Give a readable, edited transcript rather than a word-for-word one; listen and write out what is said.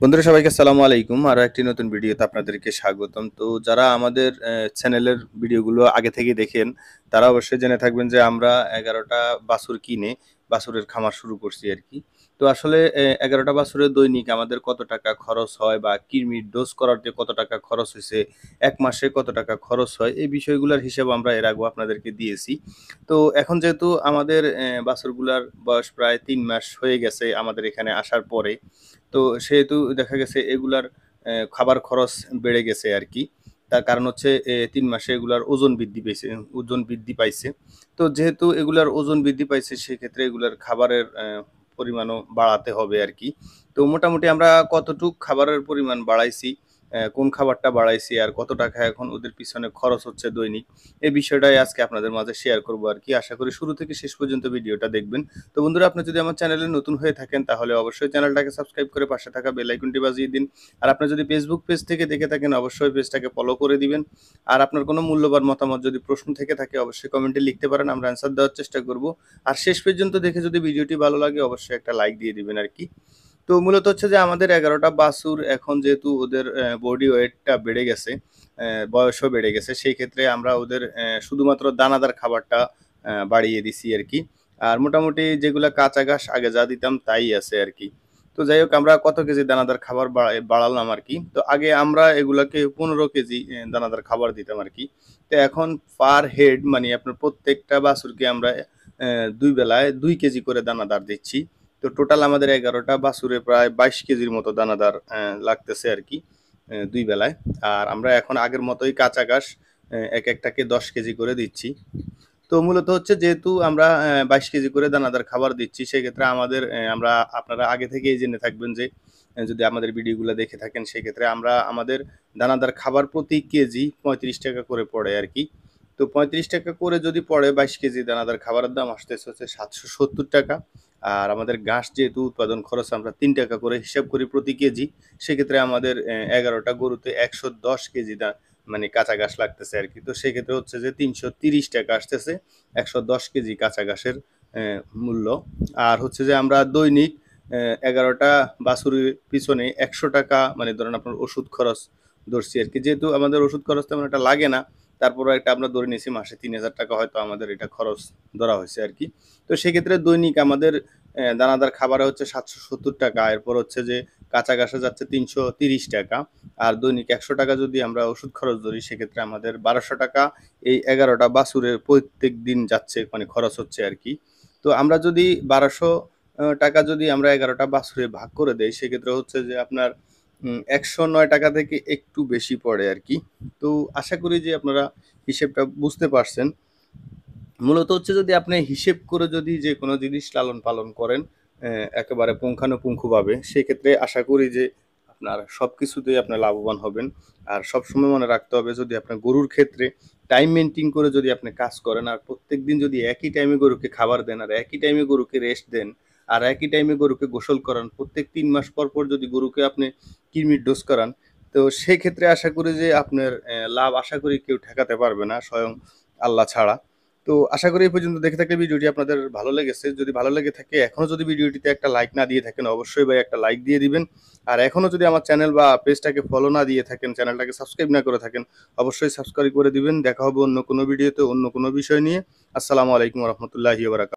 বন্ধুরা সবাইকে আসসালামু আলাইকুম। আরো একটি নতুন ভিডিওতে আপনাদেরকে স্বাগতম। তো যারা আমাদের চ্যানেলের ভিডিওগুলো আগে থেকেই দেখেন, তারা অবশ্যই জেনে থাকবেন যে আমরা ১১ টা বাছুর কিনে বাছুরের খামার শুরু করছি আরকি। তো আসলে ১১ টা বাছুরের দৈনিক আমাদের কত টাকা খরচ হয় বা কৃমির ডোজ করাতে কত টাকা খরচ হইছে, ১ মাসে কত টাকা খরচ হয়, এই বিষয়গুলার হিসাব আমরা এর আগেও আপনাদেরকে দিয়েছি। তো এখন যেহেতু আমাদের বাছুরগুলার বয়স প্রায় ৩ মাস হয়ে গেছে আমাদের এখানে আসার পরে। তো সেহেতু দেখা গেছে এগুলার খাবার খরচ বেড়ে গেছে আরকি। তার কারণ হচ্ছে ৩ মাসে এগুলার ওজন বৃদ্ধি পাইছে। তো যেহেতু এগুলার ওজন বৃদ্ধি পাইছে সেক্ষেত্রে এগুলার খাবারের পরিমাণও বাড়াতে হবে আরকি। তো মোটামুটি আমরা কতটুক খাবারের পরিমাণ বাড়াইছি, কোন খাবারটা বাড়াইছি আর কত টাকা এখন ওদের পিছনে খরচ হচ্ছে দৈনিক, এই বিষয়টাই আজকে আপনাদের মাঝে শেয়ার করব আরকি। আশা করি শুরু থেকে শেষ পর্যন্ত ভিডিওটা দেখবেন। তো বন্ধুরা, আপনি যদি আমার চ্যানেলে নতুন হয়ে থাকেন তাহলে অবশ্যই চ্যানেলটাকে সাবস্ক্রাইব করে পাশে থাকা বেল আইকনটি বাজিয়ে দিন। আর আপনি যদি ফেসবুক পেজ থেকে দেখে থাকেন অবশ্যই পেজটাকে ফলো করে দিবেন। আর আপনার কোনো মূল্যবান মতামত যদি প্রশ্ন থেকে থাকে অবশ্যই কমেন্টে লিখতে পারেন, আমরা অ্যান্সার দেওয়ার চেষ্টা করব। আর শেষ পর্যন্ত দেখে যদি ভিডিওটি ভালো লাগে অবশ্যই একটা লাইক দিয়ে দিবেন আরকি। তো মূলত হচ্ছে যে আমাদের ১১ টা বাছুর এখন যেহেতু ওদের বডি ওয়েটটা বেড়ে গেছে, বয়সও বেড়ে গেছে, সেই ক্ষেত্রে আমরা ওদের শুধুমাত্র দানাদার খাবারটা বাড়িয়ে দিছি আরকি। আর মোটামুটি যেগুলা কাঁচা ঘাস আগে যা দিতাম তাই আছে আরকি। তো যাই হোক, আমরা কত কেজি দানাদার খাবার বাড়ালাম আরকি। তো আগে আমরা এগুলাকে ১৫ কেজি দানাদার খাবার দিতাম আরকি। তো এখন পার হেড মানে আপনার প্রত্যেকটা বাছুরকে আমরা ২ বেলায় ২ কেজি করে দানাদার দিচ্ছি। তো টোটাল আমাদের ১১ টা বাছুরে প্রায় ২২ কেজির মতো দানাদার লাগতেছে আরকি ২ বেলায়। আর আমরা এখন আগের মতোই কাঁচা ঘাস একেকটাকে ১০ কেজি করে দিচ্ছি। তো মূলত হচ্ছে যেহেতু আমরা ২২ কেজি করে দানাদার খাবার দিচ্ছি, সেক্ষেত্রে আমাদের আপনারা আগে থেকেই জেনে থাকবেন যে যদি আমাদের ভিডিওগুলো দেখে থাকেন সেক্ষেত্রে আমাদের দানাদার খাবার প্রতি কেজি ৳৩৫ করে পড়ে আরকি। তো ৳৩৫ করে যদি পড়ে ২২ কেজি দানাদার খাবারের দাম আসতেছে হচ্ছে ৳৭৭০। আর আমাদের ঘাস যেহেতু উৎপাদন খরচ আমরা ৳৩ করে হিসাব করি প্রতি কেজি, সেক্ষেত্রে আমাদের ১১ টা গরুতে ১১০ কেজি মানে কাঁচা ঘাস লাগতেছে আরকি। তো সেক্ষেত্রে হচ্ছে যে ৳৩৩০ আসতেছে ১১০ কেজি কাঁচা ঘাসের মূল্য। আর হচ্ছে যে আমরা দৈনিক ১১ টা বাছুরের পিছনে ৳১০০ মানে ধরেন আপনার ওষুধ খরচ ধরছি আরকি। যেহেতু আমাদের ওষুধ খরচ তেমন একটা লাগে না, তারপরেও একটা আমরা ধরে নিয়েছি মাসে ৳৩,০০০ হয়তো আমাদের এটা খরচ ধরা হইছে আরকি। তো সেক্ষেত্রে দৈনিক আমাদের দানাদার খাবারে হচ্ছে ৳৭৭০। এরপর হচ্ছে যে কাঁচা ঘাসে যাচ্ছে ৳৩৩০। আর দৈনিক ৳১০০ যদি আমরা ওষুধ খরচ ধরি সেক্ষেত্রে আমাদের ৳১২০০ এই ১১ টা বাছুরের প্রত্যেকদিন যাচ্ছে, মানে খরচ হচ্ছে আরকি। তো আমরা যদি ৳১২০০ যদি আমরা ১১ টা বাছুরে ভাগ করে দেই সেক্ষেত্রে হচ্ছে যে আপনার ৳১০৯ থেকে একটু বেশি পড়ে আরকি। তো আশা করি যে আপনারা হিসেবটা বুঝতে পারছেন। মূলত হচ্ছে যদি আপনি হিসেব করে যদি যেকোনো জিনিস লালন-পালন করেন একেবারে পুঙ্খানুপুঙ্খভাবে, সেক্ষেত্রে আশা করি যে আপনার সবকিছুতেই আপনি লাভবান হবেন। আর সবসময় মনে রাখতে হবে, যদি আপনার গরুর ক্ষেত্রে টাইম মেইনটেইন করে যদি আপনি কাজ করেন আর প্রত্যেকদিন যদি একই টাইমে গরুকে খাবার দেন আর একই টাইমে গরুকে রেস্ট দেন আর একই টাইমে গরুকে গোসল করান, প্রত্যেক ৩ মাস পর যদি গরুকে আপনি কৃমির ডোজ করান, তো সেক্ষেত্রে আশা করি যে আপনার লাভ আশা করি কেউ ঠেকাতে পারবে না স্বয়ং আল্লাহ ছাড়া। তো আশা করি এই পর্যন্ত দেখে থাকলে ভিডিওটি আপনাদের ভালো লেগেছে। যদি ভালো লেগে থাকে, এখনো যদি ভিডিওটিতে একটা লাইক না দিয়ে থাকেন অবশ্যই ভাই একটা লাইক দিয়ে দিবেন। আর এখনো যদি আমার চ্যানেল বা পেজটাকে ফলো না দিয়ে থাকেন, চ্যানেলটাকে সাবস্ক্রাইব না করে থাকেন, অবশ্যই সাবস্ক্রাইব করে দিবেন। দেখা হবে অন্য কোনো ভিডিওতে অন্য কোনো বিষয় নিয়ে। আসসালামু আলাইকুম ওয়া রাহমাতুল্লাহি ওয়া বারাকাতুহু।